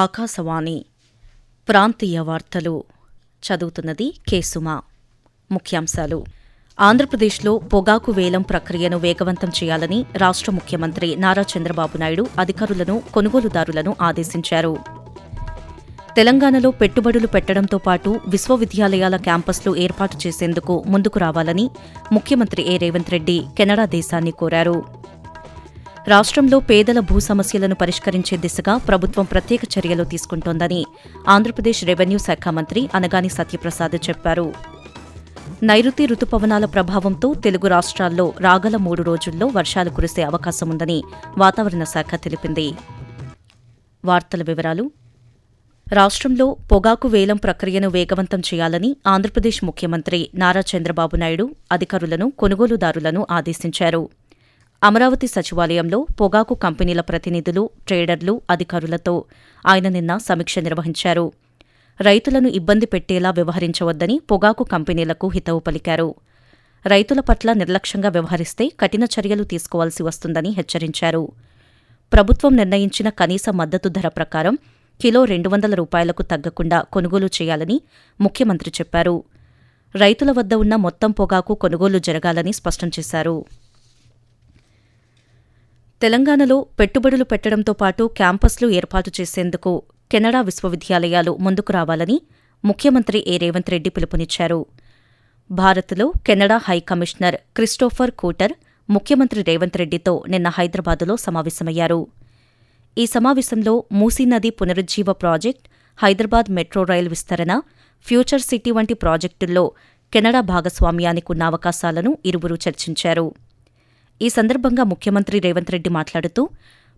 ఆకాశవాణి ప్రాంతీయ వార్తలు చదువుతున్నది కేసుమా. ముఖ్యాంశాలు. ఆంధ్రప్రదేశ్లో పొగాకు వేలం ప్రక్రియను వేగవంతం చేయాలని రాష్ట్ర ముఖ్యమంత్రి నారా చంద్రబాబు నాయుడు అధికారులను, కొనుగోలుదారులను ఆదేశించారు. తెలంగాణలో పెట్టుబడులు పెట్టడంతో పాటు విశ్వవిద్యాలయాల క్యాంపస్లు ఏర్పాటు చేసేందుకు ముందుకు రావాలని ముఖ్యమంత్రి రేవంత్ రెడ్డి కెనడా దేశాన్ని కోరారు. రాష్ట్రంలో పేదల భూ సమస్యలను పరిష్కరించే దిశగా ప్రభుత్వం ప్రత్యేక చర్యలు తీసుకుంటోందని ఆంధ్రప్రదేశ్ రెవెన్యూ శాఖ మంత్రి అనగాని సత్యప్రసాద్ చెప్పారు. నైరుతి రుతుపవనాల ప్రభావంతో తెలుగు రాష్ట్రాల్లో రాగల 3 రోజుల్లో వర్షాలు కురిసే అవకాశముందని వాతావరణ శాఖ తెలిపింది. వార్తల వివరాలు. రాష్ట్రంలో పొగాకు వేలం ప్రక్రియను వేగవంతం చేయాలని ఆంధ్రప్రదేశ్ ముఖ్యమంత్రి నారా చంద్రబాబు నాయుడు అధికారులను, కొనుగోలుదారులను ఆదేశించారు. అమరావతి సచివాలయంలో పొగాకు కంపెనీల ప్రతినిధులు, ట్రేడర్లు, అధికారులతో ఆయన నిన్న సమీక్ష నిర్వహించారు. రైతులను ఇబ్బంది పెట్టేలా వ్యవహరించవద్దని పొగాకు కంపెనీలకు హితవు పలికారు. రైతుల పట్ల నిర్లక్ష్యంగా వ్యవహరిస్తే కఠిన చర్యలు తీసుకోవాల్సి వస్తుందని హెచ్చరించారు. ప్రభుత్వం నిర్ణయించిన కనీస మద్దతు ధర ప్రకారం కిలో 200 రూపాయలకు తగ్గకుండా కొనుగోలు చేయాలని ముఖ్యమంత్రి చెప్పారు. రైతుల వద్ద ఉన్న మొత్తం పొగాకు కొనుగోలు జరగాలని స్పష్టం చేశారు. తెలంగాణలో పెట్టుబడులు పెట్టడంతో పాటు క్యాంపస్లు ఏర్పాటు చేసేందుకు కెనడా విశ్వవిద్యాలయాలు ముందుకు రావాలని ముఖ్యమంత్రి రేవంత్ రెడ్డి పిలుపునిచ్చారు. భారత్లో కెనడా హై కమిషనర్ క్రిస్టోఫర్ కూటర్ ముఖ్యమంత్రి రేవంత్ రెడ్డితో నిన్న హైదరాబాదులో సమావేశమయ్యారు. ఈ సమావేశంలో మూసీ నది పునరుజ్జీవ ప్రాజెక్ట్, హైదరాబాద్ మెట్రో రైల్ విస్తరణ, ఫ్యూచర్ సిటీ వంటి ప్రాజెక్టుల్లో కెనడా భాగస్వామ్యానికున్న అవకాశాలను ఇరువురు చర్చించారు. ఈ సందర్భంగా ముఖ్యమంత్రి రేవంత్ రెడ్డి మాట్లాడుతూ,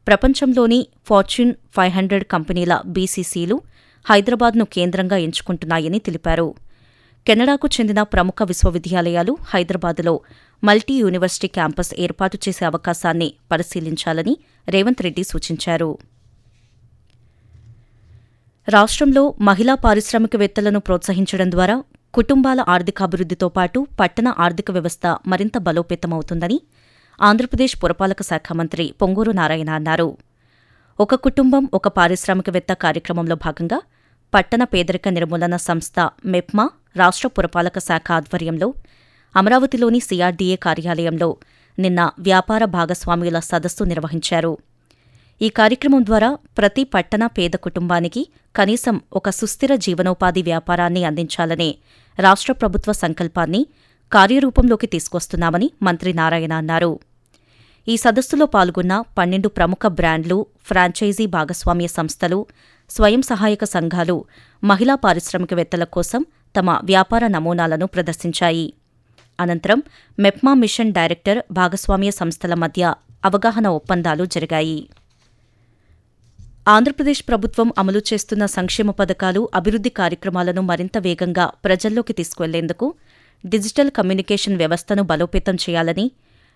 ప్రపంచంలోని ఫార్చ్యూన్ 500 కంపెనీల బీసీసీలు హైదరాబాద్ను కేంద్రంగా ఎంచుకుంటున్నాయని తెలిపారు. కెనడాకు చెందిన ప్రముఖ విశ్వవిద్యాలయాలు హైదరాబాద్లో మల్టీ యూనివర్సిటీ క్యాంపస్ ఏర్పాటు చేసే అవకాశాన్ని పరిశీలించాలని రేవంత్ రెడ్డి సూచించారు. రాష్ట్రంలో మహిళా పారిశ్రామికవేత్తలను ప్రోత్సహించడం ద్వారా కుటుంబాల ఆర్థికాభివృద్ధితో పాటు పట్టణ ఆర్థిక వ్యవస్థ మరింత బలోపేతమవుతుందని ఆంధ్రప్రదేశ్ పురపాలక శాఖ మంత్రి పొంగూరు నారాయణ అన్నారు. ఒక కుటుంబం ఒక పారిశ్రామికవేత్త కార్యక్రమంలో భాగంగా పట్టణ పేదరిక నిర్మూలన సంస్థ మెప్మా రాష్ట్ర పురపాలక శాఖ ఆధ్వర్యంలో అమరావతిలోని సిఆర్డీఏ కార్యాలయంలో నిన్న వ్యాపార భాగస్వామ్యుల సదస్సు నిర్వహించారు. ఈ కార్యక్రమం ద్వారా ప్రతి పట్టణ పేద కుటుంబానికి కనీసం ఒక సుస్థిర జీవనోపాధి వ్యాపారాన్ని అందించాలనే రాష్ట్ర ప్రభుత్వ సంకల్పాన్ని కార్యరూపంలోకి తీసుకొస్తున్నామని మంత్రి నారాయణ అన్నారు. ఈ సదస్సులో పాల్గొన్న 12 ప్రముఖ బ్రాండ్లు, ఫ్రాంచైజీ భాగస్వామ్య సంస్థలు, స్వయం సహాయక సంఘాలు మహిళా పారిశ్రామికవేత్తల కోసం తమ వ్యాపార నమూనాలను ప్రదర్శించాయి. అనంతరం మెప్మా మిషన్ డైరెక్టర్, భాగస్వామ్య సంస్థల మధ్య అవగాహన ఒప్పందాలు జరిగాయి. ఆంధ్రప్రదేశ్ ప్రభుత్వం అమలు చేస్తున్న సంక్షేమ పథకాలు, అభివృద్ధి కార్యక్రమాలను మరింత వేగంగా ప్రజల్లోకి తీసుకువెళ్లేందుకు డిజిటల్ కమ్యూనికేషన్ వ్యవస్థను బలోపేతం చేయాలని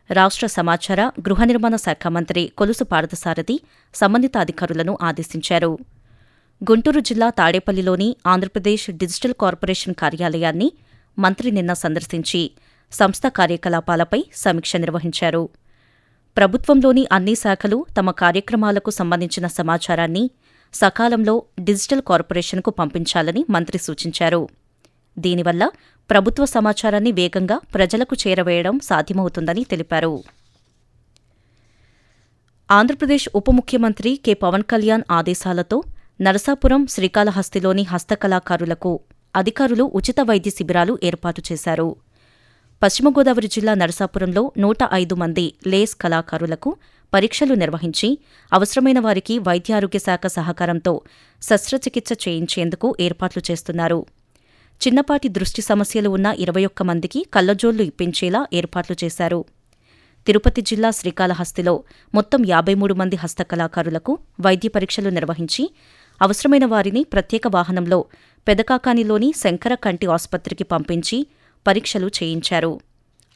రాష్ట్ర సమాచార, గృహ నిర్మాణ శాఖ మంత్రి కొలుసు పార్థసారథి సంబంధిత అధికారులను ఆదేశించారు. గుంటూరు జిల్లా తాడేపల్లిలోని ఆంధ్రప్రదేశ్ డిజిటల్ కార్పొరేషన్ కార్యాలయాన్ని మంత్రి నిన్న సందర్శించి సంస్థ కార్యకలాపాలపై సమీక్ష నిర్వహించారు. ప్రభుత్వంలోని అన్ని శాఖలు తమ కార్యక్రమాలకు సంబంధించిన సమాచారాన్ని సకాలంలో డిజిటల్ కార్పొరేషన్కు పంపించాలని మంత్రి సూచించారు. దీనివల్ల ప్రభుత్వ సమాచారాన్ని వేగంగా ప్రజలకు చేరవేయడం సాధ్యమవుతుందని తెలిపారు. ఆంధ్రప్రదేశ్ ఉప ముఖ్యమంత్రి కె పవన్ కళ్యాణ్ ఆదేశాలతో నరసాపురం, శ్రీకాళహస్తిలోని హస్తకళాకారులకు అధికారులు ఉచిత వైద్య శిబిరాలు ఏర్పాటు చేశారు. పశ్చిమ గోదావరి జిల్లా నరసాపురంలో 105 మంది లేస్ కళాకారులకు పరీక్షలు నిర్వహించి అవసరమైన వారికి వైద్యారోగ్య శాఖ సహకారంతో శస్త్రచికిత్స చేయించేందుకు ఏర్పాట్లు చేస్తున్నారు. చిన్నపాటి దృష్టి సమస్యలు ఉన్న 21 మందికి కళ్లజోళ్లు ఇప్పించేలా ఏర్పాట్లు చేశారు. తిరుపతి జిల్లా శ్రీకాళహస్తిలో మొత్తం 53 మంది హస్తకళాకారులకు వైద్య పరీక్షలు నిర్వహించి అవసరమైన వారిని ప్రత్యేక వాహనంలో పెదకాకానిలోని శంకర కంటి ఆసుపత్రికి పంపించి పరీక్షలు చేయించారు.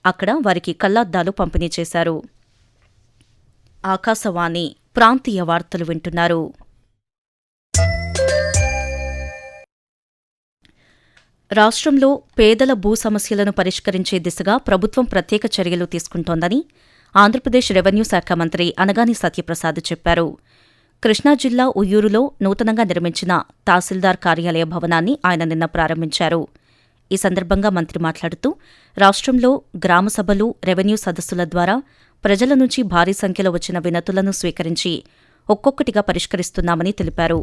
అక్కడ వారికి కళ్లద్దాలు పంపిణీ చేశారు. ఆకాశవాణి ప్రాంతీయ వార్తలు వింటున్నారు. రాష్ట్రంలో పేదల భూ సమస్యలను పరిష్కరించే దిశగా ప్రభుత్వం ప్రత్యేక చర్యలు తీసుకుంటోందని ఆంధ్రప్రదేశ్ రెవెన్యూ శాఖ మంత్రి అనగాని సత్యప్రసాద్ చెప్పారు. కృష్ణా జిల్లా ఉయ్యూరులో నూతనంగా నిర్మించిన తహసీల్దార్ కార్యాలయ భవనాన్ని ఆయన నిన్న ప్రారంభించారు. ఈ సందర్భంగా మంత్రి మాట్లాడుతూ రాష్ట్రంలో గ్రామ సభలు, రెవెన్యూ సదస్సుల ద్వారా ప్రజల నుంచి భారీ సంఖ్యలో వచ్చిన వినతులను స్వీకరించి ఒక్కొక్కటిగా పరిష్కరిస్తున్నామని తెలిపారు.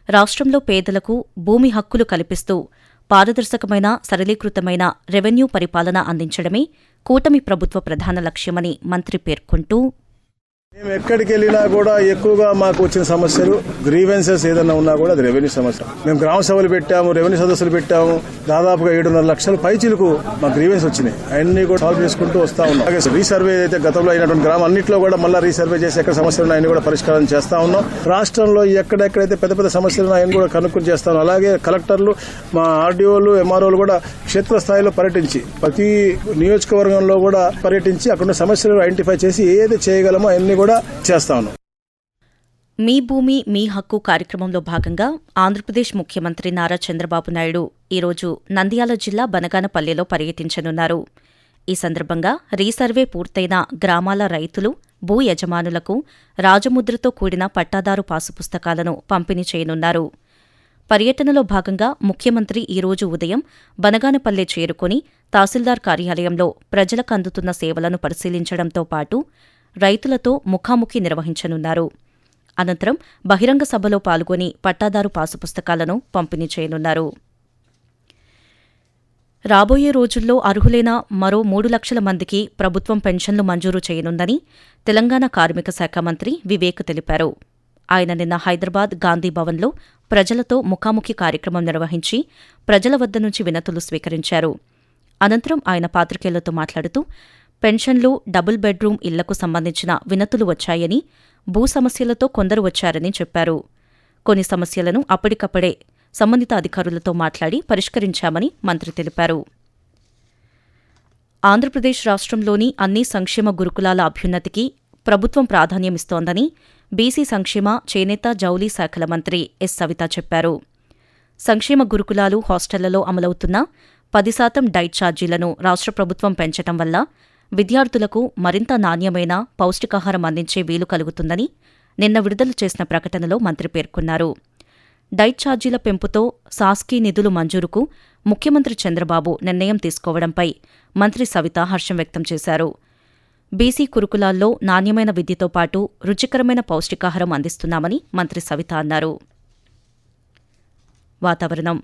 రాష్ట్రంలో పేదలకు భూమి హక్కులు కల్పిస్తూ పారదర్శకమైన, సరళీకృతమైన రెవెన్యూ పరిపాలన అందించడమే కూటమి ప్రభుత్వ ప్రధాన లక్ష్యమని మంత్రి పేర్కొంటూ, మేము ఎక్కడికి వెళ్ళినా కూడా ఎక్కువగా మాకు వచ్చిన సమస్యలు గ్రీవెన్సెస్ ఏదైనా ఉన్నా కూడా అది రెవెన్యూ సమస్య. మేము గ్రామ సభలు పెట్టాము, రెవెన్యూ సదస్సులు పెట్టాము. దాదాపుగా 7.5 లక్షల పైచీలకు మా గ్రీవెన్స్ వచ్చినాయి. అన్ని కూడా సాల్వ్ చేసుకుంటూ వస్తా ఉన్నాం. అలాగే రీసర్వే అయితే గతంలో అయినటువంటి గ్రామం అన్నింటిలో కూడా మళ్ళీ రీసర్వే చేసి ఎక్కడ సమస్యలు ఉన్నాయని కూడా పరిష్కారం చేస్తా ఉన్నాం. రాష్ట్రంలో ఎక్కడెక్కడైతే పెద్ద పెద్ద సమస్యలు ఉన్నాయని కూడా కనుక్కొని చేస్తాం. అలాగే కలెక్టర్లు, మా ఆర్డీఓలు, ఎంఆర్ఓలు కూడా క్షేత్రస్థాయిలో పర్యటించి ప్రతి నియోజకవర్గంలో కూడా పర్యటించి అక్కడ సమస్యలు ఐడెంటిఫై చేసి ఏది చేయగలమో అన్ని కూడా చేస్తా ఉన్నాం. మీ భూమి మీ హక్కు కార్యక్రమంలో భాగంగా ఆంధ్రప్రదేశ్ ముఖ్యమంత్రి నారా చంద్రబాబు నాయుడు ఈరోజు నంద్యాల జిల్లా బనగానపల్లెలో పర్యటించనున్నారు. ఈ సందర్భంగా రీసర్వే పూర్తయిన గ్రామాల రైతులు, భూ యజమానులకు రాజముద్రతో కూడిన పట్టాదారు పాసు పుస్తకాలను పంపిణీ చేయనున్నారు. పర్యటనలో భాగంగా ముఖ్యమంత్రి ఈరోజు ఉదయం బనగానపల్లె చేరుకుని తహసీల్దార్ కార్యాలయంలో ప్రజలకు అందుతున్న సేవలను పరిశీలించడంతో పాటు రైతులతో ముఖాముఖి నిర్వహించనున్నారు. అనంతరం బహిరంగ సభలో పాల్గొని పట్టాదారు పాసు పుస్తకాలను పంపిణీ చేయనున్నారు. రాబోయే రోజుల్లో అర్హులైన మరో 3 లక్షల మందికి ప్రభుత్వం పెన్షన్లు మంజూరు చేయనుందని తెలంగాణ కార్మిక శాఖ మంత్రి వివేక్ తెలిపారు. ఆయన నిన్న హైదరాబాద్ గాంధీ భవన్లో ప్రజలతో ముఖాముఖి కార్యక్రమం నిర్వహించి ప్రజల వద్ద నుంచి వినతులు స్వీకరించారు. అనంతరం ఆయన పాత్రికేయులతో మాట్లాడుతూ పెన్షన్లు, డబుల్ బెడ్రూమ్ ఇళ్లకు సంబంధించిన వినతులు వచ్చాయని, భూ సమస్యలతో కొందరు వచ్చారని చెప్పారు. కొన్ని సమస్యలను అప్పటికప్పుడే సంబంధిత అధికారులతో మాట్లాడి పరిష్కరించామని మంత్రి తెలిపారు. ఆంధ్రప్రదేశ్ రాష్ట్రంలోని అన్ని సంక్షేమ గురుకులాల అభ్యున్నతికి ప్రభుత్వం ప్రాధాన్యమిస్తోందని బీసీ సంక్షేమ, చేనేత, జౌళి శాఖల మంత్రి ఎస్. సవిత చెప్పారు. సంక్షేమ గురుకులాలు, హాస్టళ్లలో అమలవుతున్న 10% డైట్ ఛార్జీలను రాష్ట్ర ప్రభుత్వం పెంచడం వల్ల విద్యార్థులకు మరింత నాణ్యమైన పౌష్టికాహారం అందించే వీలు కలుగుతుందని నిన్న విడుదల చేసిన ప్రకటనలో మంత్రి పేర్కొన్నారు. డైట్ ఛార్జీల పెంపుతో సాస్కీ నిధులు మంజూరుకు ముఖ్యమంత్రి చంద్రబాబు నిర్ణయం తీసుకోవడంపై మంత్రి సవిత హర్షం వ్యక్తం చేశారు. బీసీ గురుకులాల్లో నాణ్యమైన విద్యతో పాటు రుచికరమైన పౌష్టికాహారం అందిస్తున్నామని మంత్రి సవిత అన్నారు. వాతావరణం.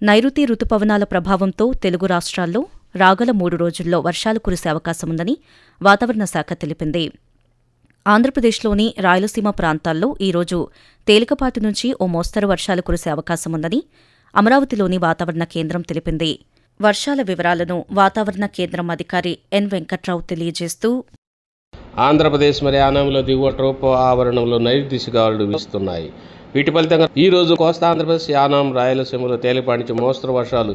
నైరుతి రుతుపవనాల ప్రభావంతో తెలుగు రాష్ట్రాల్లో రాగల 3 రోజుల్లో వర్షాలు కురిసే అవకాశముందని వాతావరణ శాఖ తెలిపింది. ఆంధ్రప్రదేశ్లోని రాయలసీమ ప్రాంతాల్లో ఈరోజు తేలికపాటి నుంచి ఓ మోస్తరు వర్షాలు కురిసే అవకాశముందని అమరావతిలోని వాతావరణ కేంద్రం తెలిపింది. వర్షాల వివరాలను వాతావరణ కేంద్రం అధికారి ఎన్. వెంకట్రావు తెలియజేస్తూ, ఆంధ్రప్రదేశ్ మరి యానాంలో దిగువ ట్రోపో ఆవరణంలో నైరుతి గాలులు వీస్తున్నాయి. వీటి ఫలితంగా ఈ రోజు కోస్తా ఆంధ్రప్రదేశ్, యానాం, రాయలసీమలో తేలిపాటి నుంచి మోస్తరు వర్షాలు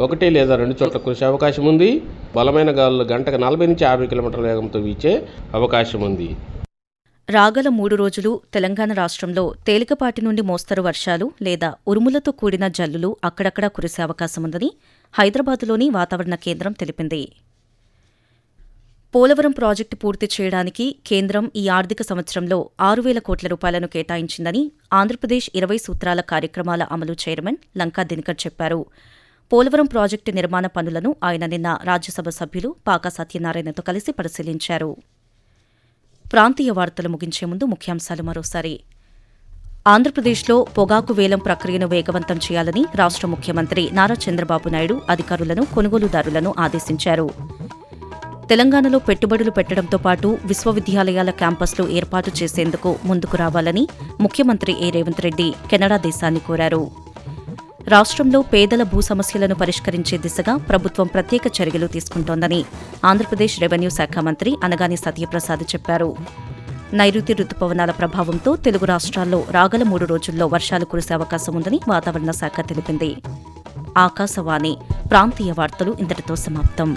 1 లేదా 2 చోట్ల కురిసే అవకాశం ఉంది. బలమైన గాలులు గంటకు 40 నుంచి 50 కిలోమీటర్ల వేగంతో వీచే అవకాశం ఉంది. రాగల 3 రోజులు తెలంగాణ రాష్ట్రంలో తేలికపాటి నుండి మోస్తరు వర్షాలు లేదా ఉరుములతో కూడిన జల్లులు అక్కడక్కడా కురిసే అవకాశముందని హైదరాబాదులోని వాతావరణ కేంద్రం తెలిపింది. పోలవరం ప్రాజెక్టు పూర్తి చేయడానికి కేంద్రం ఈ ఆర్థిక సంవత్సరంలో 6,000 కోట్ల రూపాయలను కేటాయించిందని ఆంధ్రప్రదేశ్ 20 సూత్రాల కార్యక్రమాల అమలు చైర్మన్ లంకా దినకర్ చెప్పారు. పోలవరం ప్రాజెక్టు నిర్మాణ పనులను ఆయన నిన్న రాజ్యసభ సభ్యులు పాకా సత్యనారాయణతో కలిసి పరిశీలించారు. ప్రాంతీయ వార్తలు ముగించే ముందు ముఖ్యాంశాలు మరోసారి. ఆంధ్రప్రదేశ్లో పొగాకు వేలం ప్రక్రియను వేగవంతం చేయాలని రాష్ట్ర ముఖ్యమంత్రి నారా చంద్రబాబు నాయుడు అధికారులను, కొనుగోలుదారులను ఆదేశించారు. తెలంగాణలో పెట్టుబడులు పెట్టడంతో పాటు విశ్వవిద్యాలయాల క్యాంపస్లు ఏర్పాటు చేసేందుకు ముందుకు రావాలని ముఖ్యమంత్రి ఏ. రేవంత్ రెడ్డి కెనడా దేశాన్ని కోరారు. రాష్ట్రంలో పేదల భూ సమస్యలను పరిష్కరించే దిశగా ప్రభుత్వం ప్రత్యేక చర్యలు తీసుకుంటోందని ఆంధ్రప్రదేశ్ రెవెన్యూ శాఖ మంత్రి అనగాని సత్యప్రసాద్ చెప్పారు. నైరుతి రుతుపవనాల ప్రభావంతో తెలుగు రాష్ట్రాల్లో రాగల 3 రోజుల్లో వర్షాలు కురిసే అవకాశం ఉందని వాతావరణ శాఖ తెలిపింది. ఆకాశవాణి ప్రాంతీయ వార్తలు ఇంతటితో సమాప్తం.